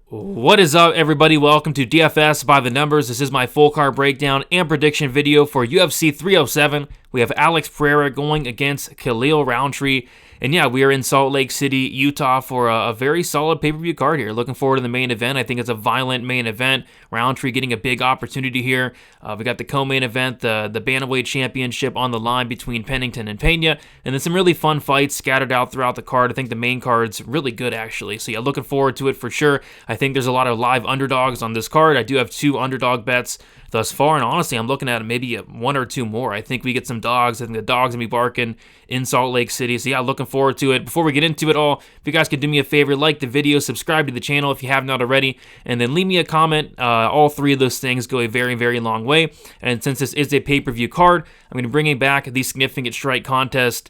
What is up, everybody? Welcome to DFS by the Numbers. This is my full card breakdown and prediction video for UFC 307. We have Alex Pereira going against Khalil Rountree. And yeah, we are in Salt Lake City, Utah for a very solid pay-per-view card here. Looking forward to the main event. I think it's a violent main event. Rountree getting a big opportunity here. We got the co-main event, the Bantamweight Championship on the line between Pennington and Pena. And then some really fun fights scattered out throughout the card. I think the main card's really good, actually. So yeah, looking forward to it for sure. I think there's a lot of live underdogs on this card. I do have 2 underdog bets thus far, and honestly, I'm looking at maybe 1 or 2 more. I think we get some dogs. I think the dogs going to be barking in Salt Lake City. So yeah, looking forward to it. Before we get into it all, if you guys could do me a favor, like the video, subscribe to the channel if you have not already, and then leave me a comment. All 3 of those things go a very, very long way. And since this is a pay-per-view card, I'm going to bring back the Significant Strike contest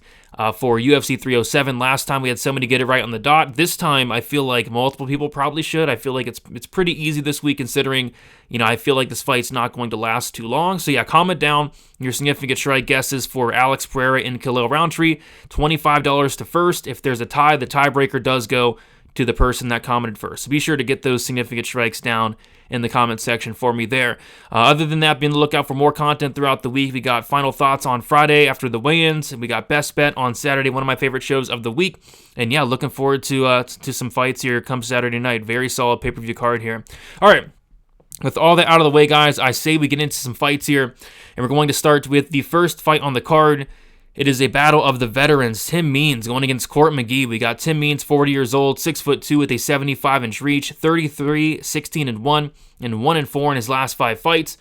for UFC 307. Last time we had somebody get it right on the dot. This time I feel like multiple people probably should. I feel like it's pretty easy this week considering, I feel like this fight's not going to last too long. So yeah, comment down your Significant Strike guesses for Alex Pereira and Khalil Rountree. $25 to first. If there's a tie, the tiebreaker does go to the person that commented first. So be sure to get those Significant Strikes down in the comment section for me there. Other than that, be on the lookout for more content throughout the week. We got final thoughts on Friday after the weigh-ins, and we got best bet on Saturday, one of my favorite shows of the week. And yeah, looking forward to some fights here come Saturday night. Very solid pay-per-view card here. All right. With all that out of the way, guys, I say we get into some fights here, and we're going to start with the first fight on the card. It is a battle of the veterans. Tim Means going against Court McGee. We got Tim Means, 40 years old, 6'2" with a 75-inch reach, 33, 16-1, and 1-4 in his last 5 fights.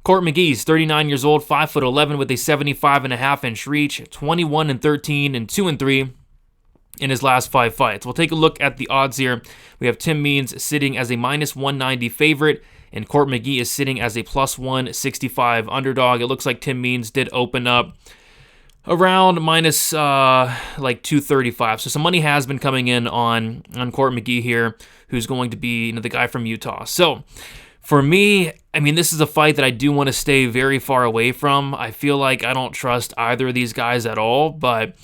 Court McGee's 39 years old, 5'11" with a 75.5-inch reach, 21-13, and 2-3 in his last 5 fights. We'll take a look at the odds here. We have Tim Means sitting as a -190 favorite, and Court McGee is sitting as a +165 underdog. It looks like Tim Means did open up around minus like 235. So some money has been coming in on Court McGee here, who's going to be the guy from Utah. So for me, this is a fight that I do want to stay very far away from. I feel like I don't trust either of these guys at all. But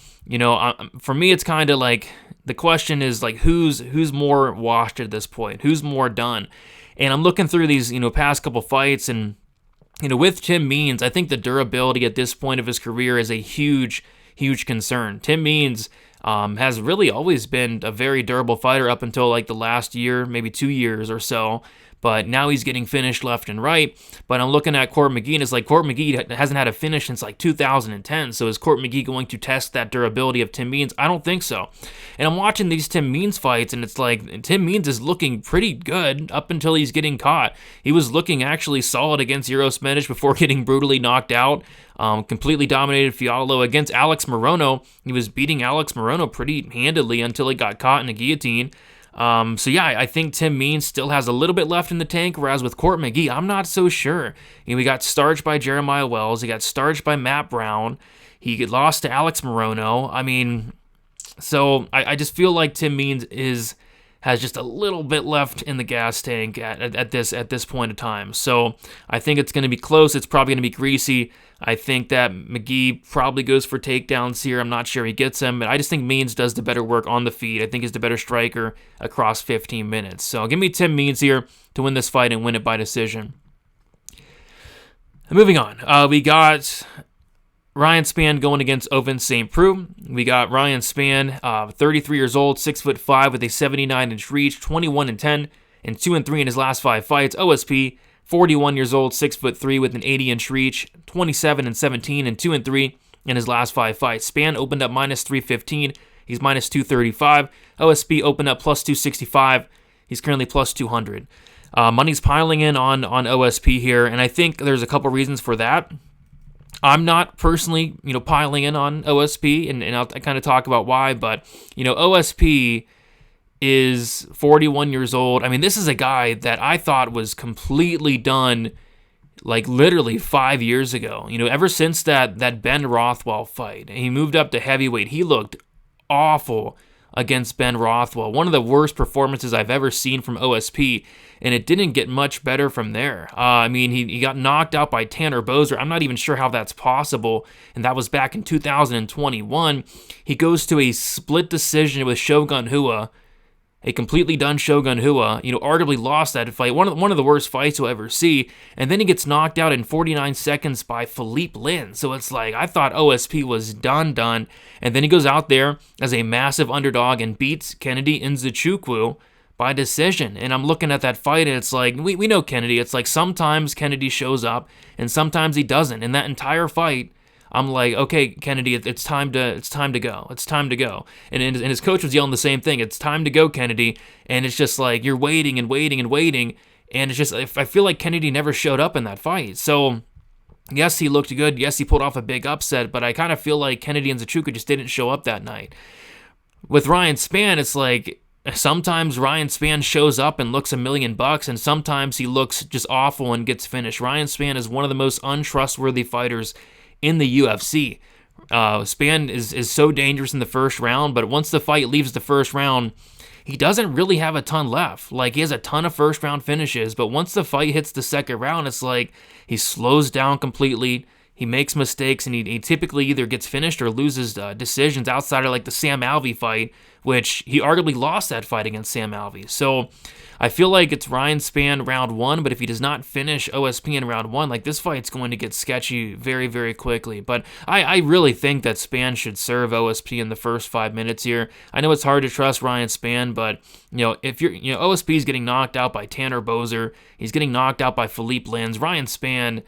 for me, it's kind of like the question is like who's more washed at this point, who's more done. And I'm looking through these past couple fights, and with Tim Means, I think the durability at this point of his career is a huge, huge concern. Tim Means has really always been a very durable fighter up until like the last year, maybe 2 years or so. But now he's getting finished left and right. But I'm looking at Court McGee, and it's like Court McGee hasn't had a finish since like 2010. So is Court McGee going to test that durability of Tim Means? I don't think so. And I'm watching these Tim Means fights, and it's like Tim Means is looking pretty good up until he's getting caught. He was looking actually solid against Ihor before getting brutally knocked out. Completely dominated Fiallo. Against Alex Morono, he was beating Alex Morono pretty handedly until he got caught in a guillotine. So yeah, I think Tim Means still has a little bit left in the tank, whereas with Court McGee, I'm not so sure. We got starched by Jeremiah Wells. He got starched by Matt Brown. He lost to Alex Morono. So I just feel like Tim Means has just a little bit left in the gas tank at this point of time. So I think it's going to be close. It's probably going to be greasy. I think that McGee probably goes for takedowns here. I'm not sure he gets them, but I just think Means does the better work on the feet. I think he's the better striker across 15 minutes. So give me Tim Means here to win this fight and win it by decision. Moving on, we got Ryan Spann going against Ovince St. Preux. We got Ryan Spann, 33 years old, 6'5" with a 79-inch reach, 21-10, and 2-3 in his last 5 fights. OSP, 41 years old, 6'3" with an 80-inch reach, 27-17, and 2-3 in his last 5 fights. Spann opened up -315. He's -235. OSP opened up +265. He's currently +200. Money's piling in on OSP here, and I think there's a couple reasons for that. I'm not personally, piling in on OSP, and I'll kind of talk about why, but, OSP is 41 years old. This is a guy that I thought was completely done, like literally 5 years ago. Ever since that Ben Rothwell fight, and he moved up to heavyweight, he looked awful against Ben Rothwell. One of the worst performances I've ever seen from OSP, and it didn't get much better from there. He got knocked out by Tanner Boser. I'm not even sure how that's possible, and that was back in 2021. He goes to a split decision with Shogun Rua, a completely done Shogun Rua, arguably lost that fight, one of the worst fights you'll ever see, and then he gets knocked out in 49 seconds by Philippe Lin. So it's like, I thought OSP was done, and then he goes out there as a massive underdog and beats Kennedy Nzechukwu by decision. And I'm looking at that fight, and it's like, we know Kennedy. It's like sometimes Kennedy shows up, and sometimes he doesn't. In that entire fight, I'm like, okay, Kennedy, it's time to go. It's time to go. And his coach was yelling the same thing. It's time to go, Kennedy. And it's just like, you're waiting and waiting and waiting. And it's just, I feel like Kennedy never showed up in that fight. So, yes, he looked good. Yes, he pulled off a big upset. But I kind of feel like Kennedy Nzechukwu just didn't show up that night. With Ryan Spann, it's like, sometimes Ryan Spann shows up and looks $1 million, and sometimes he looks just awful and gets finished. Ryan Spann is one of the most untrustworthy fighters in the UFC. Spann is so dangerous in the first round, but once the fight leaves the first round, he doesn't really have a ton left. Like, he has a ton of first round finishes, but once the fight hits the second round, it's like he slows down completely. He makes mistakes, and he typically either gets finished or loses decisions outside of like the Sam Alvey fight, which he arguably lost that fight against Sam Alvey. So I feel like it's Ryan Spann round one, but if he does not finish OSP in round one, like, this fight's going to get sketchy very, very quickly. But I really think that Spann should serve OSP in the first 5 minutes here. I know it's hard to trust Ryan Spann, but if OSP is getting knocked out by Tanner Boser, he's getting knocked out by Philippe Lins. Ryan Spann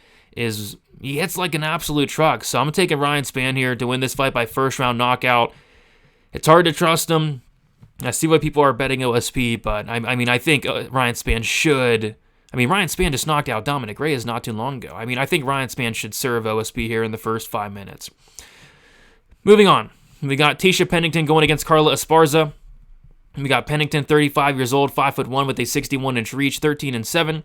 he hits like an absolute truck. So I'm taking Ryan Spann here to win this fight by first round knockout. It's hard to trust him. I see why people are betting OSP, but I think Ryan Spann should. Ryan Spann just knocked out Dominic Reyes not too long ago. I think Ryan Spann should serve OSP here in the first 5 minutes. Moving on. We got Tecia Pennington going against Carla Esparza. We got Pennington, 35 years old, 5'1", with a 61-inch reach, 13-7.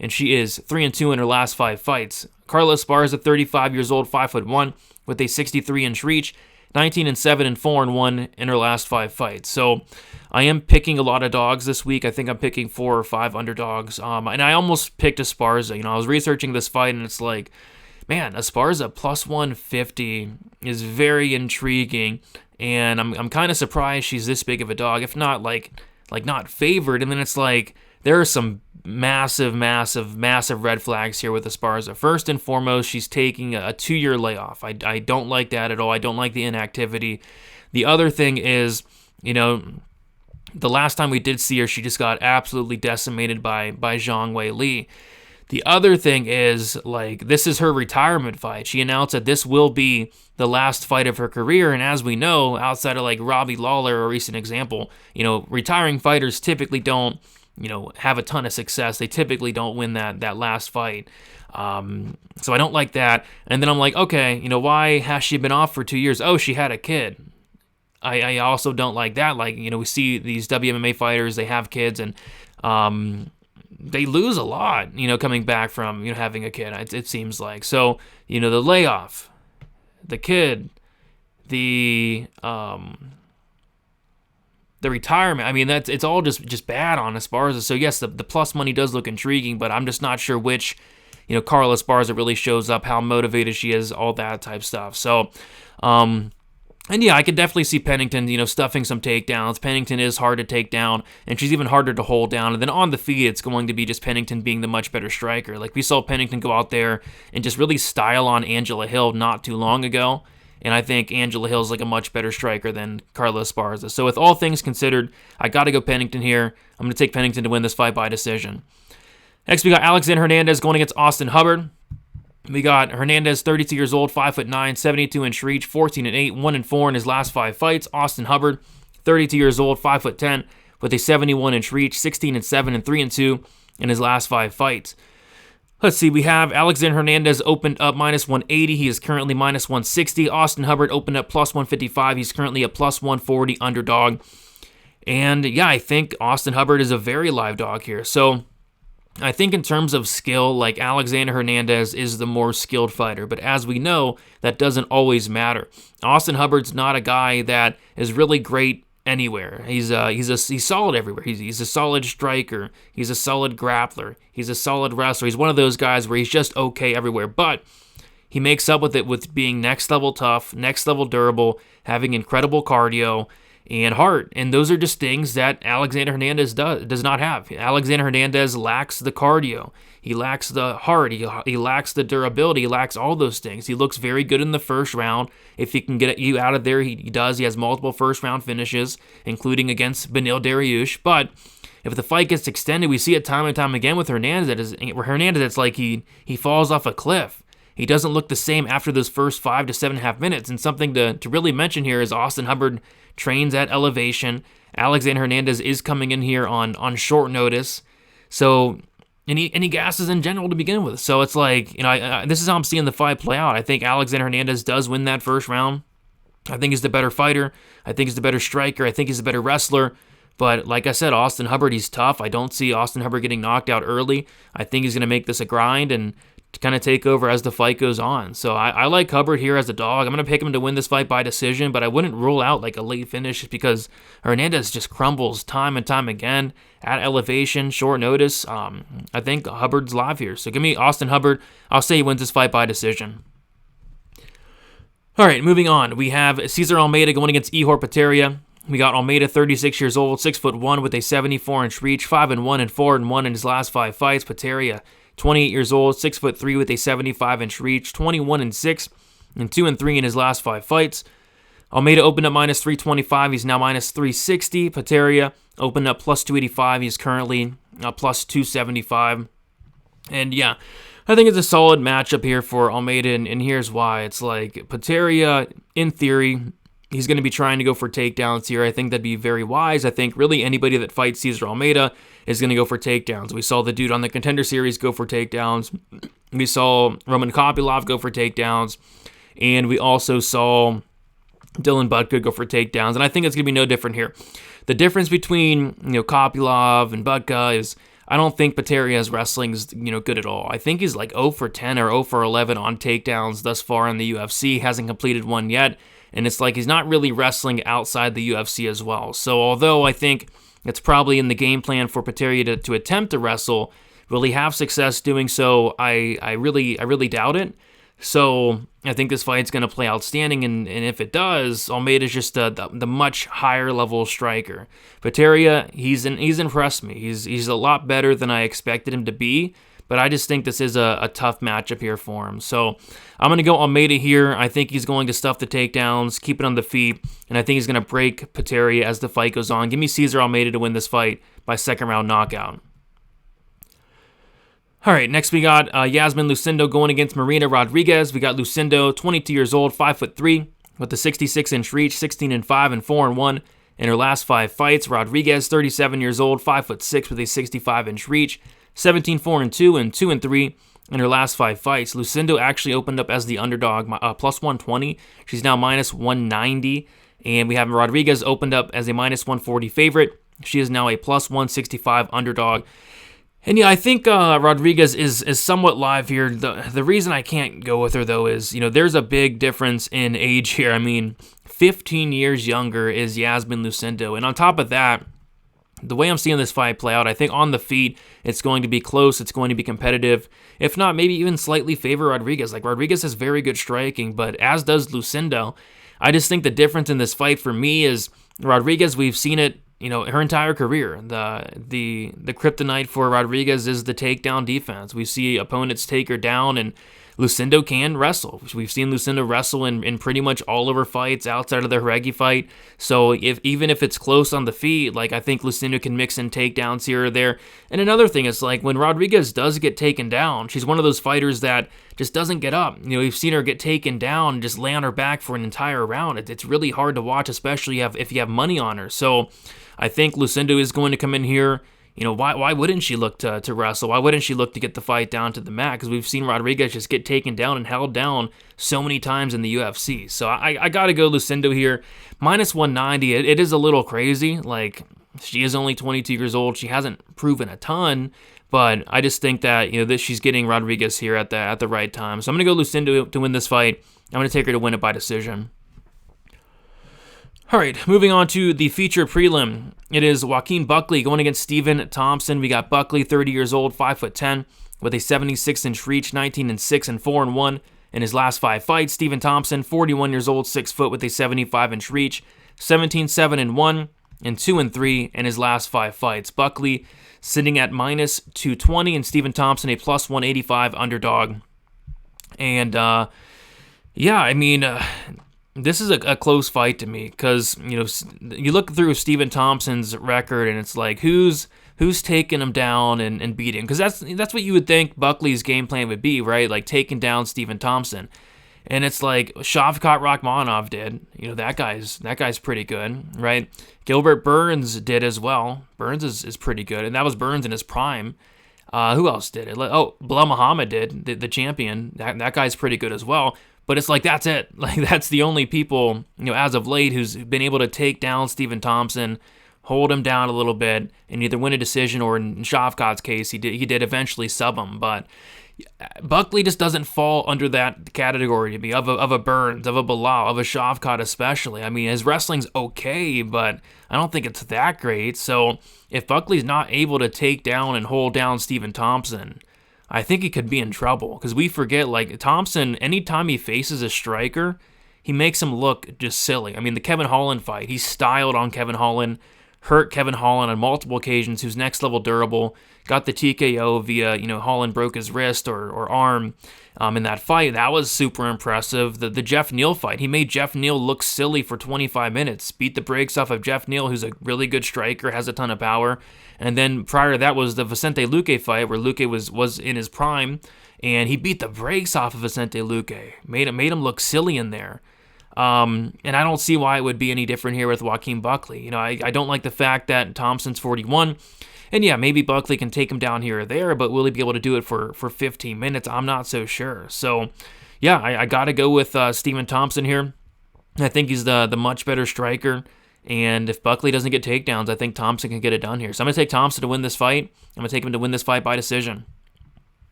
And she is 3-2 in her last 5 fights. Carla Esparza, 35 years old, 5'1", with a 63-inch reach, 19-7 and 4-1 in her last 5 fights. So I am picking a lot of dogs this week. I think I'm picking 4 or 5 underdogs. And I almost picked Esparza. I was researching this fight, and it's like, man, Esparza plus 150 is very intriguing. And I'm kind of surprised she's this big of a dog, if not like not favored. And then it's like, there are some massive red flags here with Esparza. First and foremost, she's taking a 2-year layoff. I don't like that at all. I don't like the inactivity. The other thing is, the last time we did see her, she just got absolutely decimated by Zhang Wei Li. The other thing is, like, this is her retirement fight. She announced that this will be the last fight of her career, and as we know, outside of like Robbie Lawler, a recent example, retiring fighters typically don't have a ton of success. They typically don't win that last fight. So I don't like that. And then I'm like, okay, why has she been off for 2 years? Oh, she had a kid. I also don't like that. Like, we see these WMMA fighters, they have kids, and they lose a lot, coming back from, having a kid, it seems like. So, the layoff, the kid, the retirement, it's all just bad on Esparza. So yes, the plus money does look intriguing, but I'm just not sure which, Carla Esparza really shows up, how motivated she is, all that type stuff. So, and yeah, I could definitely see Pennington, stuffing some takedowns. Pennington is hard to take down, and she's even harder to hold down. And then on the feet, it's going to be just Pennington being the much better striker. Like, we saw Pennington go out there and just really style on Angela Hill not too long ago. And I think Angela Hill's like a much better striker than Carla Esparza. So with all things considered, I got to go Pennington here. I'm going to take Pennington to win this fight by decision. Next, we got Alexander Hernandez going against Austin Hubbard. We got Hernandez, 32 years old, 5'9", 72-inch reach, 14-8, 1-4 in his last 5 fights. Austin Hubbard, 32 years old, 5'10", with a 71-inch reach, 16-7 and 3-2 in his last 5 fights. Let's see, we have Alexander Hernandez opened up minus 180. He is currently minus 160. Austin Hubbard opened up plus 155. He's currently a plus 140 underdog. And yeah, I think Austin Hubbard is a very live dog here. So I think in terms of skill, like, Alexander Hernandez is the more skilled fighter. But as we know, that doesn't always matter. Austin Hubbard's not a guy that is really great anywhere. He's solid everywhere. He's a solid striker. He's a solid grappler. He's a solid wrestler. He's one of those guys where he's just okay everywhere. But he makes up with it with being next level tough, next level durable, having incredible cardio, and heart. And those are just things that Alexander Hernandez does not have. Alexander Hernandez lacks the cardio. He lacks the heart. He lacks the durability. He lacks all those things. He looks very good in the first round. If he can get you out of there, he does. He has multiple first-round finishes, including against Beneil Dariush. But if the fight gets extended, we see it time and time again with Hernandez. It's like he falls off a cliff. He doesn't look the same after those first 5 to 7.5 minutes. And something to really mention here is Austin Hubbard trains at elevation. Alexander Hernandez is coming in here on short notice. So, and he gasses in general to begin with. So it's like, this is how I'm seeing the fight play out. I think Alexander Hernandez does win that first round. I think he's the better fighter. I think he's the better striker. I think he's the better wrestler. But like I said, Austin Hubbard, he's tough. I don't see Austin Hubbard getting knocked out early. I think he's going to make this a grind and to kind of take over as the fight goes on. So I like Hubbard here as a dog. I'm going to pick him to win this fight by decision, but I wouldn't rule out like a late finish just because Hernandez just crumbles time and time again at elevation, short notice. I think Hubbard's live here. So give me Austin Hubbard. I'll say he wins this fight by decision. All right, moving on. We have Cesar Almeida going against Ihor Potieria. We got Almeida, 36 years old, 6'1", with a 74-inch reach, 5-1 and 4-1 in his last 5 fights. Potieria, 28 years old, 6'3", with a 75-inch reach, 21-6 and 2-3 in his last 5 fights. Almeida opened up minus 325. He's now minus 360. Potieria opened up plus 285. He's currently plus 275. And yeah, I think it's a solid matchup here for Almeida, and here's why. It's like Potieria, in theory, he's going to be trying to go for takedowns here. I think that'd be very wise. I think really anybody that fights Cesar Almeida is going to go for takedowns. We saw the dude on the Contender Series go for takedowns. We saw Roman Kopylov go for takedowns. And we also saw Dylan Buckley go for takedowns. And I think it's going to be no different here. The difference between Kopylov and Buckley is I don't think Potieria's wrestling is good at all. I think he's like 0 for 10 or 0 for 11 on takedowns thus far in the UFC. Hasn't completed one yet. And it's like he's not really wrestling outside the UFC as well. So although I think it's probably in the game plan for Potieria to attempt to wrestle, will he have success doing so? I really doubt it. So I think this fight's going to play outstanding, and if it does, Almeida's just the much higher level striker. Potieria, he's impressed me. He's a lot better than I expected him to be. But I just think this is a tough matchup here for him. So I'm going to go Almeida here. I think he's going to stuff the takedowns, keep it on the feet, and I think he's going to break Potieria as the fight goes on. Give me Cesar Almeida to win this fight by second-round knockout. All right, next we got Iasmin Lucindo going against Marina Rodriguez. We got Lucindo, 22 years old, 5'3", with a 66-inch reach, 16-5 and 4-1 in her last 5 fights. Rodriguez, 37 years old, 5'6", with a 65-inch reach, 17-4-2 and 2-3 in her last 5 fights. Lucindo actually opened up as the underdog, plus 120. She's now minus 190. And we have Rodriguez opened up as a minus 140 favorite. She is now a plus 165 underdog. And yeah, I think Rodriguez is somewhat live here. The reason I can't go with her, though, is, there's a big difference in age here. I mean, 15 years younger is Iasmin Lucindo. And on top of that, the way I'm seeing this fight play out, I think on the feet, it's going to be close. It's going to be competitive. If not, maybe even slightly favor Rodriguez. Like, Rodriguez has very good striking, but as does Lucindo. I just think the difference in this fight for me is Rodriguez, we've seen it, her entire career. The kryptonite for Rodriguez is the takedown defense. We see opponents take her down, and Lucindo can wrestle. We've seen Lucindo wrestle in pretty much all of her fights outside of the Heregi fight. So even if it's close on the feet, like I think Lucindo can mix in takedowns here or there. And another thing is like when Rodriguez does get taken down, she's one of those fighters that just doesn't get up. We've seen her get taken down and just lay on her back for an entire round. It's really hard to watch, especially if you have money on her. So I think Lucindo is going to come in here. Why wouldn't she look to wrestle? Why wouldn't she look to get the fight down to the mat? Because we've seen Rodriguez just get taken down and held down so many times in the UFC. So I got to go Lucindo here. Minus 190, it is a little crazy. Like, she is only 22 years old. She hasn't proven a ton. But I just think that, that she's getting Rodriguez here at the right time. So I'm going to go Lucindo to win this fight. I'm going to take her to win it by decision. All right, moving on to the feature prelim. It is Joaquin Buckley going against Stephen Thompson. We got Buckley, 30 years old, 5'10", with a 76-inch reach, 19-6 and 4-1 in his last 5 fights. Stephen Thompson, 41 years old, 6 foot with a 75-inch reach, 17-7-1 and 2-3 in his last 5 fights. Buckley sitting at minus 220 and Stephen Thompson a plus 185 underdog. And this is a close fight to me because, you look through Stephen Thompson's record and it's like, who's taking him down and beating? Because that's what you would think Buckley's game plan would be, right? Like taking down Stephen Thompson. And it's like Shavkat Rakhmonov did. That guy's pretty good, right? Gilbert Burns did as well. Burns is pretty good, and that was Burns in his prime. Who else did it? Bilal Muhammad did, the champion. That guy's pretty good as well. But it's like, that's it. Like, that's the only people, as of late, who's been able to take down Stephen Thompson, hold him down a little bit, and either win a decision, or in Shavkat's case, he did eventually sub him. But Buckley just doesn't fall under that category to me, of a Burns, of a Bilal, of a Shavkat especially. I mean, his wrestling's okay, but I don't think it's that great. So if Buckley's not able to take down and hold down Stephen Thompson, I think he could be in trouble, because we forget, like, Thompson, anytime he faces a striker, he makes him look just silly. I mean, the Kevin Holland fight, he styled on Kevin Holland, hurt Kevin Holland on multiple occasions, who's next level durable, got the TKO via, Holland broke his wrist or arm in that fight. That was super impressive. The Jeff Neal fight, he made Jeff Neal look silly for 25 minutes, beat the brakes off of Jeff Neal, who's a really good striker, has a ton of power. And then prior to that was the Vicente Luque fight, where Luque was in his prime, and he beat the brakes off of Vicente Luque, made him look silly in there. And I don't see why it would be any different here with Joaquin Buckley. I don't like the fact that Thompson's 41, and yeah, maybe Buckley can take him down here or there, but will he be able to do it for 15 minutes? I'm not so sure. So yeah, I got to go with Stephen Thompson here. I think he's the much better striker, and if Buckley doesn't get takedowns, I think Thompson can get it done here. So I'm going to take Thompson to win this fight. I'm going to take him to win this fight by decision.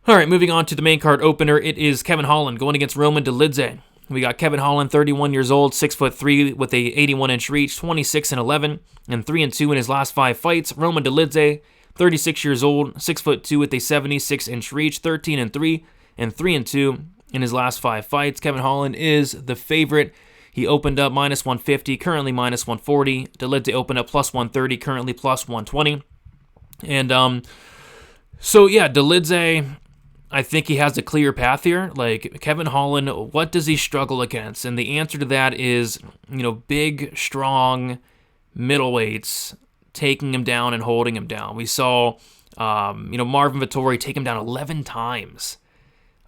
All right, moving on to the main card opener, it is Kevin Holland going against Roman Dolidze. We got Kevin Holland, 31 years old, 6'3", with a 81-inch reach, 26-11, and 3-2 in his last 5 fights. Roman Dolidze, 36 years old, 6'2", with a 76-inch reach, 13-3, and 3-2 in his last 5 fights. Kevin Holland is the favorite. He opened up minus 150, currently minus 140. Dolidze opened up plus 130, currently plus 120. And so yeah, Dolidze, I think he has a clear path here. Like, Kevin Holland, what does he struggle against? And the answer to that is, big, strong middleweights taking him down and holding him down. We saw, Marvin Vettori take him down 11 times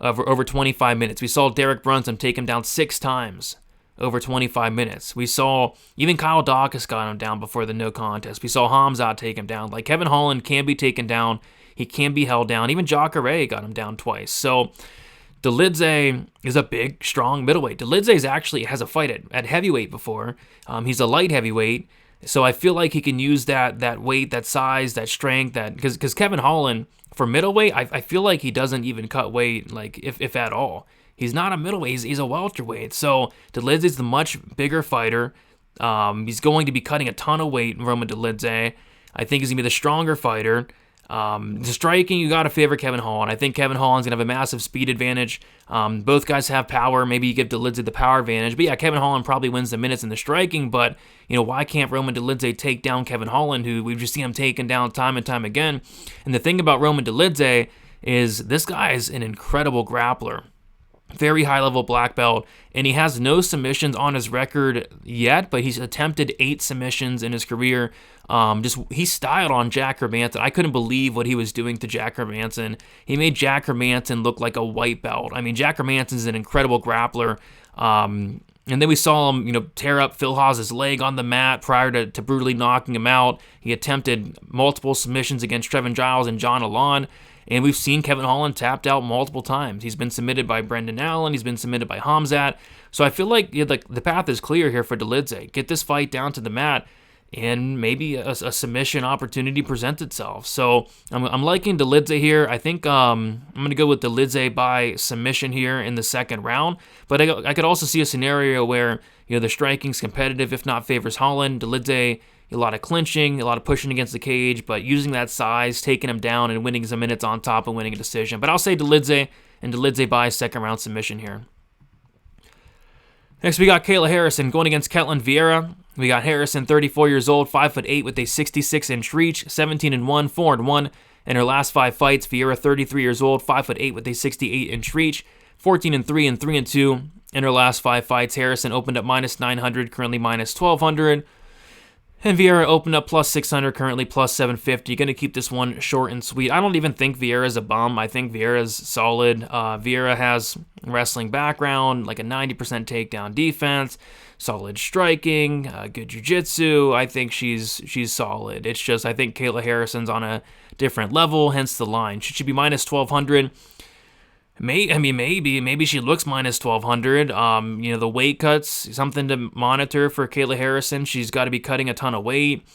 over 25 minutes. We saw Derek Brunson take him down 6 times over 25 minutes. We saw even Kyle Dawkins got him down before the no contest. We saw Hamzat take him down. Like, Kevin Holland can be taken down. He can be held down. Even Jacare got him down twice. So Dolidze is a big, strong middleweight. Dolidze actually has a fight at heavyweight before. He's a light heavyweight. So I feel like he can use that weight, that size, that strength, because Kevin Holland, for middleweight, I feel like he doesn't even cut weight, like if at all. He's not a middleweight. He's a welterweight. So Dolidze's the much bigger fighter. He's going to be cutting a ton of weight, Roman Dolidze. I think he's going to be the stronger fighter. The striking, you got to favor Kevin Holland. I think Kevin Holland's going to have a massive speed advantage. Both guys have power. Maybe you give Dolidze the power advantage. But yeah, Kevin Holland probably wins the minutes in the striking. But, why can't Roman Dolidze take down Kevin Holland, who we've just seen him taken down time and time again? And the thing about Roman Dolidze is this guy is an incredible grappler. Very high-level black belt, and he has no submissions on his record yet, but he's attempted 8 submissions in his career. He styled on Jack Hermanson. I couldn't believe what he was doing to Jack Hermanson. He made Jack Hermanson look like a white belt. I mean, Jack Hermanson's an incredible grappler. And then we saw him, tear up Phil Haas's leg on the mat prior to brutally knocking him out. He attempted multiple submissions against Trevin Giles and John Alon. And we've seen Kevin Holland tapped out multiple times. He's been submitted by Brendan Allen. He's been submitted by Hamzat. So I feel like the path is clear here for Dolidze. Get this fight down to the mat, and maybe a submission opportunity presents itself. So I'm liking Dolidze here. I think I'm going to go with Dolidze by submission here in the second round. But I could also see a scenario where the striking's competitive, if not favors Holland. Dolidze, a lot of clinching, a lot of pushing against the cage, but using that size, taking him down and winning some minutes on top and winning a decision. But I'll say Dolidze, and Dolidze by second round submission here. Next, we got Kayla Harrison going against Ketlen Vieira. We got Harrison, 34 years old, 5'8", with a 66-inch reach, 17-1, 4-1 in her last 5 fights. Vieira, 33 years old, 5'8", with a 68-inch reach, 14-3 and 3-2 in her last 5 fights. Harrison opened up -900, currently -1200. And Vieira opened up +600, currently +750. Going to keep this one short and sweet. I don't even think Vieira's a bum. I think Vieira's solid. Vieira has wrestling background, like a 90% takedown defense, solid striking, good jiu-jitsu. I think she's solid. It's just I think Kayla Harrison's on a different level, hence the line. Should she be -1200? Maybe she looks -1200. The weight cuts, something to monitor for Kayla Harrison. She's got to be cutting a ton of weight.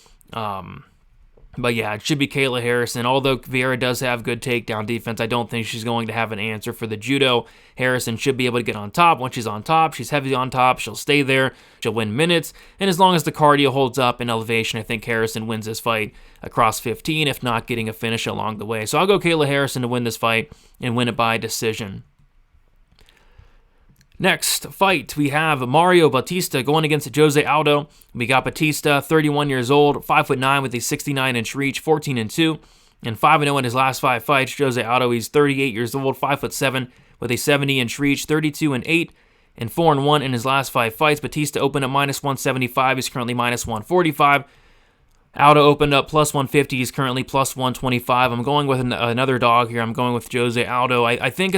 But yeah, it should be Kayla Harrison. Although Vieira does have good takedown defense, I don't think she's going to have an answer for the judo. Harrison should be able to get on top. Once she's on top, she's heavy on top. She'll stay there. She'll win minutes. And as long as the cardio holds up in elevation, I think Harrison wins this fight across 15, if not getting a finish along the way. So I'll go Kayla Harrison to win this fight and win it by decision. Next fight, we have Mario Bautista going against Jose Aldo. We got Bautista, 31 years old, 5'9", with a 69-inch reach, 14-2, and 5-0 in his last 5 fights. Jose Aldo, he's 38 years old, 5'7", with a 70-inch reach, 32-8, and 4-1 in his last 5 fights. Bautista opened up -175. He's currently -145. Aldo opened up +150. He's currently +125. I'm going with another dog here. I'm going with Jose Aldo. I think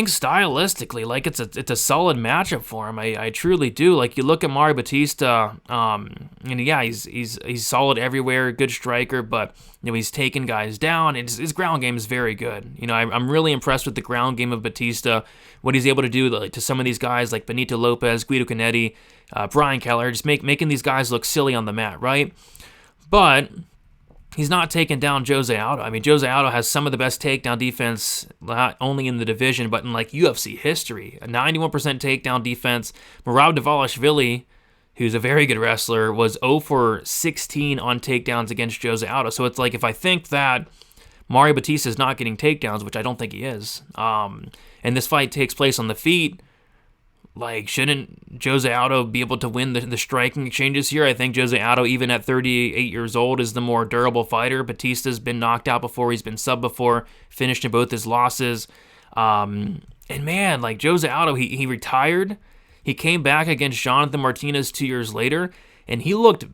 stylistically, like it's a solid matchup for him. I truly do. Like you look at Mario Bautista, and yeah, he's solid everywhere, good striker, but he's taking guys down. His ground game is very good. I'm really impressed with the ground game of Bautista, what he's able to do to some of these guys like Benito Lopez, Guido Canetti, Brian Keller, just making these guys look silly on the mat, right? But he's not taking down Jose Aldo. I mean, Jose Aldo has some of the best takedown defense, not only in the division, but in like UFC history. A 91% takedown defense. Merab Dvalishvili, who's a very good wrestler, was 0 for 16 on takedowns against Jose Aldo. So it's like if I think that Mario Bautista is not getting takedowns, which I don't think he is, and this fight takes place on the feet, like, shouldn't Jose Aldo be able to win the striking exchanges here? I think Jose Aldo, even at 38 years old, is the more durable fighter. Batista's been knocked out before. He's been subbed before, finished in both his losses. And man, like Jose Aldo, he retired. He came back against Jonathan Martinez 2 years later, and he looked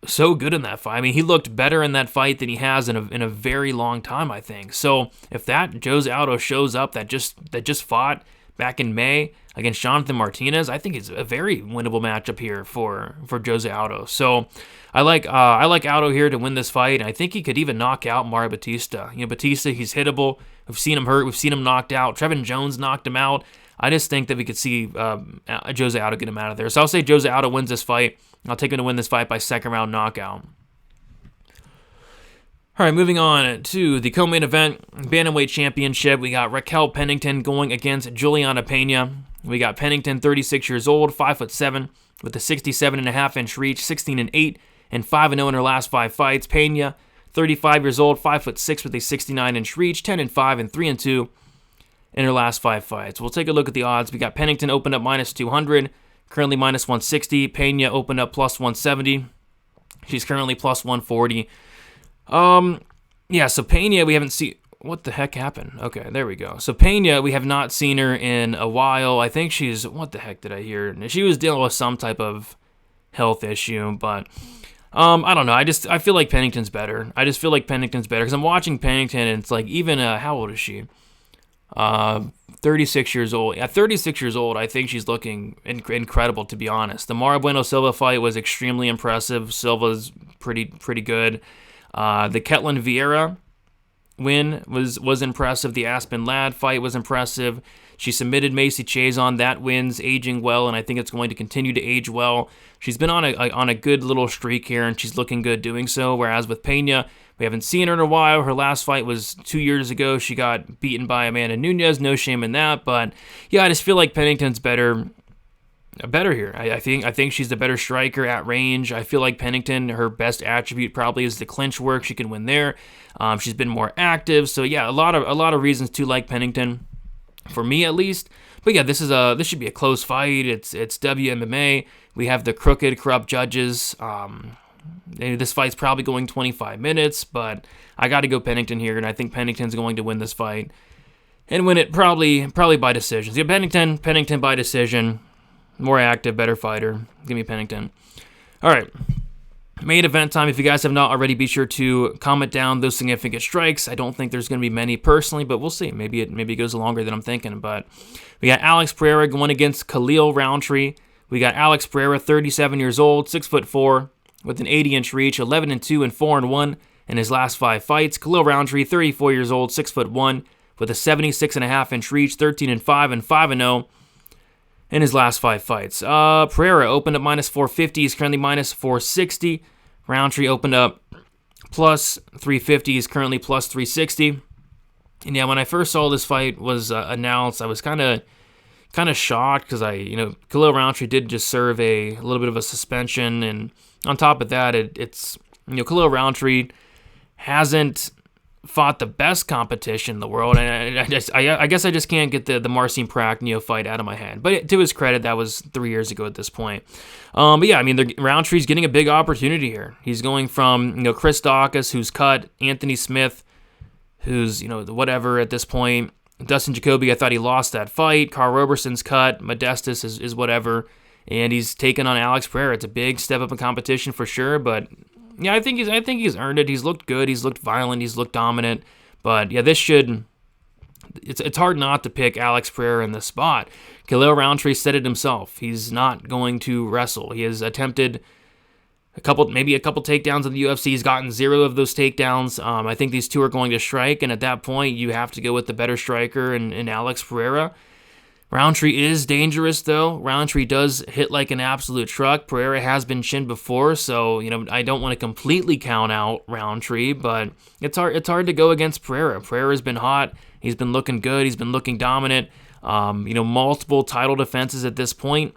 so good in that fight. I mean, he looked better in that fight than he has in a very long time, I think. So if that Jose Aldo shows up that just fought back in May against Jonathan Martinez, I think it's a very winnable matchup here for Jose Aldo. So I like Aldo here to win this fight. And I think he could even knock out Mario Bautista. Bautista, he's hittable. We've seen him hurt. We've seen him knocked out. Trevin Jones knocked him out. I just think that we could see Jose Aldo get him out of there. So I'll say Jose Aldo wins this fight. I'll take him to win this fight by second round knockout. All right, moving on to the co-main event, Bantamweight Championship. We got Raquel Pennington going against Juliana Pena. We got Pennington, 36 years old, 5'7", with a 67.5-inch reach, 16-8, and 5-0 in her last 5 fights. Pena, 35 years old, 5'6", with a 69-inch reach, 10-5, and 3-2 in her last 5 fights. We'll take a look at the odds. We got Pennington opened up -200, currently -160. Pena opened up +170. She's currently +140. So Pena, we haven't seen. What the heck happened? Okay, there we go. So Pena, we have not seen her in a while. I think what the heck did I hear? She was dealing with some type of health issue, but I don't know. I feel like Pennington's better. I just feel like Pennington's better because I'm watching Pennington, and it's like even how old is she? 36 years old. At 36 years old, I think she's looking incredible, to be honest. The Mara Bueno Silva fight was extremely impressive. Silva's pretty good. The Ketlen Vieira win was impressive. The Iasmin Ladd fight was impressive. She submitted Macy Chiasson. That win's aging well, and I think it's going to continue to age well. She's been on a good little streak here, and she's looking good doing so. Whereas with Pena, we haven't seen her in a while. Her last fight was 2 years ago. She got beaten by Amanda Nunes. No shame in that. But yeah, I just feel like Pennington's better here. I think she's the better striker at range. I feel like Pennington, her best attribute probably is the clinch work. She can win there. She's been more active. So yeah, a lot of reasons to like Pennington. for me at least. But yeah, this should be a close fight. It's WMMA. We have the crooked, corrupt judges. This fight's probably going 25 minutes, but I got to go Pennington here, and I think Pennington's going to win this fight and win it probably by decision. Yeah, Pennington by decision. More active, better fighter. Give me Pennington. All right. Main event time. If you guys have not already, be sure to comment down those significant strikes. I don't think there's going to be many personally, but we'll see. Maybe it goes longer than I'm thinking. But we got Alex Pereira going against Khalil Rountree. We got Alex Pereira, 37 years old, 6'4", with an 80-inch reach, 11-2 and 4-1 in his last 5 fights. Khalil Rountree, 34 years old, 6'1", with a 76.5-inch reach, 13-5 and 5-0 in his last 5 fights. Pereira opened up minus 450. He's currently minus 460. Rountree opened up plus 350. He's currently plus 360. And yeah, when I first saw this fight was announced, I was kind of shocked because Khalil Rountree did just serve a little bit of a suspension, and on top of that, it's Khalil Rountree hasn't fought the best competition in the world, and I guess I just can't get the Marcin Prach fight out of my head. But to his credit, that was 3 years ago at this point. But yeah, Rountree's getting a big opportunity here. He's going from Chris Daukaus, who's cut, Anthony Smith, who's whatever at this point. Dustin Jacoby, I thought he lost that fight. Carl Roberson's cut. Modestus is whatever, and he's taken on Alex Pereira. It's a big step up in competition for sure, but yeah, I think he's earned it. He's looked good. He's looked violent. He's looked dominant. But yeah, it's hard not to pick Alex Pereira in this spot. Khalil Rountree said it himself. He's not going to wrestle. He has attempted maybe a couple takedowns in the UFC. He's gotten 0 of those takedowns. I think these two are going to strike, and at that point, you have to go with the better striker in Alex Pereira. Rountree is dangerous, though. Rountree does hit like an absolute truck. Pereira has been chinned before, so I don't want to completely count out Rountree, but it's hard to go against Pereira. Pereira's been hot. He's been looking good. He's been looking dominant. Multiple title defenses at this point,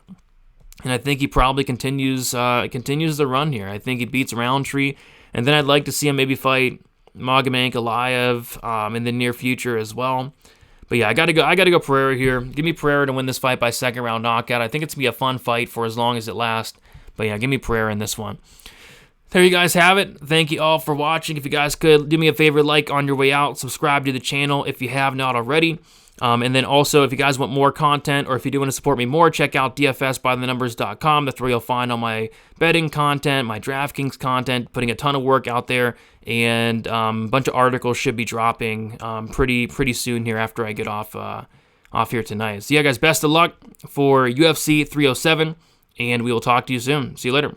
and I think he probably continues the run here. I think he beats Rountree, and then I'd like to see him maybe fight Magomed Ankalaev in the near future as well. But yeah, I gotta go Pereira here. Give me Pereira to win this fight by second round knockout. I think it's gonna be a fun fight for as long as it lasts. But yeah, give me Pereira in this one. There you guys have it. Thank you all for watching. If you guys could do me a favor, like on your way out, subscribe to the channel if you have not already. And then also, if you guys want more content, or if you do want to support me more, check out dfsbythenumbers.com. That's where you'll find all my betting content, my DraftKings content, putting a ton of work out there, and a bunch of articles should be dropping pretty soon here after I get off here tonight. So yeah, guys, best of luck for UFC 307, and we will talk to you soon. See you later.